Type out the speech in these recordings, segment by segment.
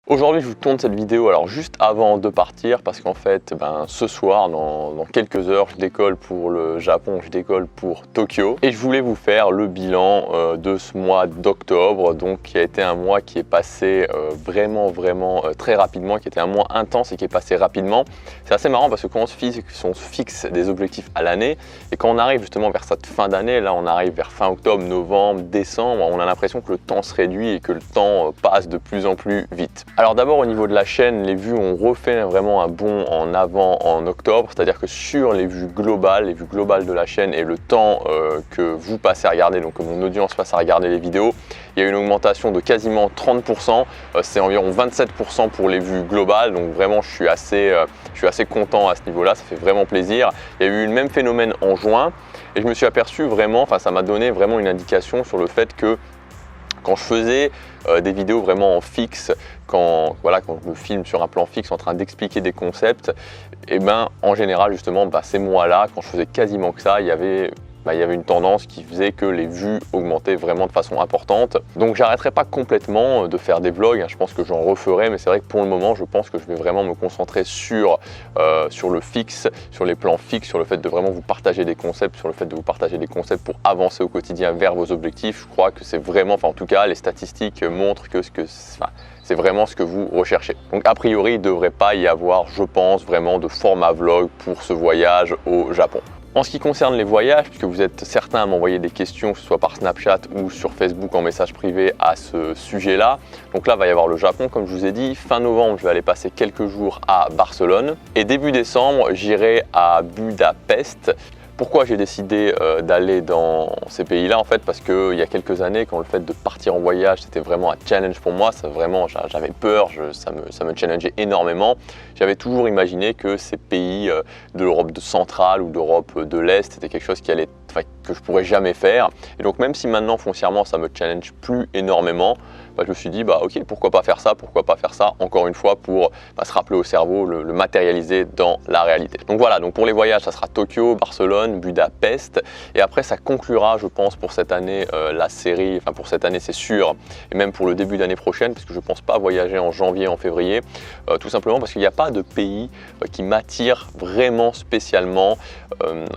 Aujourd'hui, je vous tourne cette vidéo alors juste avant de partir parce qu'en fait, ce soir, dans quelques heures, je décolle pour le Japon, je décolle pour Tokyo et je voulais vous faire le bilan de ce mois d'octobre, donc qui a été un mois qui est passé vraiment très rapidement, qui était un mois intense et qui est passé rapidement. C'est assez marrant parce que quand on se fixe des objectifs à l'année et quand on arrive justement vers cette fin d'année, là on arrive vers fin octobre, novembre, décembre, on a l'impression que le temps se réduit et que le temps passe de plus en plus vite. Alors d'abord au niveau de la chaîne, les vues ont refait vraiment un bond en avant en octobre, c'est-à-dire que sur les vues globales de la chaîne et le temps que vous passez à regarder, donc que mon audience passe à regarder les vidéos, il y a une augmentation de quasiment 30%, c'est environ 27% pour les vues globales, donc vraiment je suis assez content à ce niveau-là, ça fait vraiment plaisir. Il y a eu le même phénomène en juin et je me suis aperçu vraiment, ça m'a donné vraiment une indication sur le fait que quand je faisais des vidéos vraiment en fixe, quand je me filme sur un plan fixe en train d'expliquer des concepts, et en général justement ces mois-là, quand je faisais quasiment que ça, il y avait une tendance qui faisait que les vues augmentaient vraiment de façon importante. Donc j'arrêterai pas complètement de faire des vlogs, je pense que j'en referai, mais c'est vrai que pour le moment je pense que je vais vraiment me concentrer sur le fixe, sur les plans fixes, sur le fait de vraiment vous partager des concepts, pour avancer au quotidien vers vos objectifs. Je crois que c'est vraiment, en tout cas les statistiques montrent que c'est vraiment ce que vous recherchez. Donc a priori il ne devrait pas y avoir, je pense, vraiment de format vlog pour ce voyage au Japon. En ce qui concerne les voyages, puisque vous êtes certains à m'envoyer des questions, que ce soit par Snapchat ou sur Facebook en message privé à ce sujet-là. Donc là, il va y avoir le Japon, comme je vous ai dit. Fin novembre, je vais aller passer quelques jours à Barcelone. Et début décembre, j'irai à Budapest. Pourquoi j'ai décidé d'aller dans ces pays-là? En fait, parce qu'il y a quelques années, quand le fait de partir en voyage, c'était vraiment un challenge pour moi, j'avais peur, ça me challengeait énormément. J'avais toujours imaginé que ces pays de l'Europe centrale ou d'Europe de l'Est, c'était quelque chose que je pourrais jamais faire. Et donc même si maintenant foncièrement ça me challenge plus énormément, je me suis dit ok, pourquoi pas faire ça, encore une fois pour se rappeler au cerveau, le matérialiser dans la réalité. Donc voilà, donc pour les voyages ça sera Tokyo, Barcelone, Budapest et après ça conclura je pense pour cette année la série, pour cette année c'est sûr, et même pour le début d'année prochaine parce que je pense pas voyager en janvier, en février, tout simplement parce qu'il n'y a pas de pays qui m'attire vraiment spécialement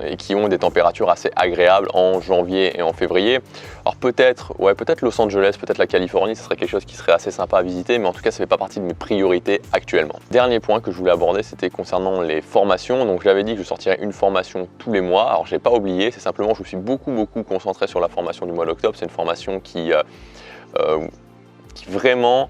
et qui ont des températures assez agréables en janvier et en février. Alors peut-être Los Angeles, peut-être la Californie, ce serait quelque chose qui serait assez sympa à visiter, mais en tout cas ça fait pas partie de mes priorités actuellement. Dernier point que je voulais aborder, c'était concernant les formations. Donc je l'avais dit que je sortirais une formation tous les mois. Alors je n'ai pas oublié, c'est simplement je me suis beaucoup concentré sur la formation du mois d'octobre. C'est une formation qui vraiment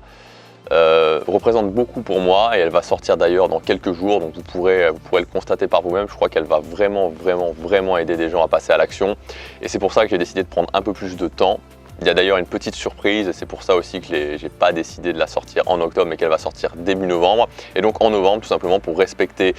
représente beaucoup pour moi et elle va sortir d'ailleurs dans quelques jours, donc vous pourrez le constater par vous-même. Je crois qu'elle va vraiment aider des gens à passer à l'action et c'est pour ça que j'ai décidé de prendre un peu plus de temps. Il y a d'ailleurs une petite surprise et c'est pour ça aussi que j'ai pas décidé de la sortir en octobre mais qu'elle va sortir début novembre. Et donc en novembre, tout simplement pour respecter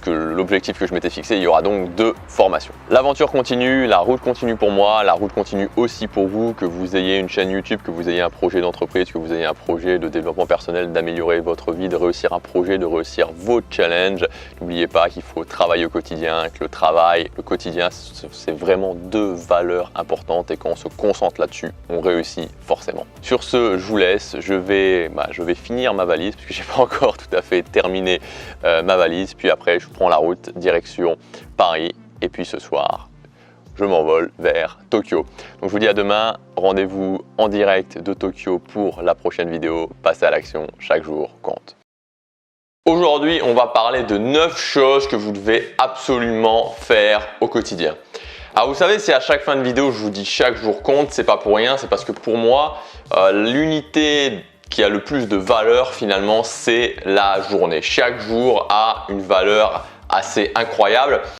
l'objectif que je m'étais fixé, il y aura donc 2 formations. L'aventure continue, la route continue pour moi, la route continue aussi pour vous, que vous ayez une chaîne YouTube, que vous ayez un projet d'entreprise, que vous ayez un projet de développement personnel, d'améliorer votre vie, de réussir un projet, de réussir vos challenges. N'oubliez pas qu'il faut travailler au quotidien, que le quotidien, c'est vraiment 2 valeurs importantes et quand on se concentre là-dessus, on réussit forcément. Sur ce, je vous laisse, je vais finir ma valise puisque j'ai pas encore tout à fait terminé ma valise, puis après je prends la route direction Paris et puis ce soir je m'envole vers Tokyo. Donc je vous dis à demain, rendez-vous en direct de Tokyo pour la prochaine vidéo. Passez à l'action, chaque jour compte. Aujourd'hui, on va parler de 9 choses que vous devez absolument faire au quotidien. Alors vous savez, si à chaque fin de vidéo je vous dis chaque jour compte, c'est pas pour rien, c'est parce que pour moi, l'unité qui a le plus de valeur finalement, c'est la journée. Chaque jour a une valeur assez incroyable.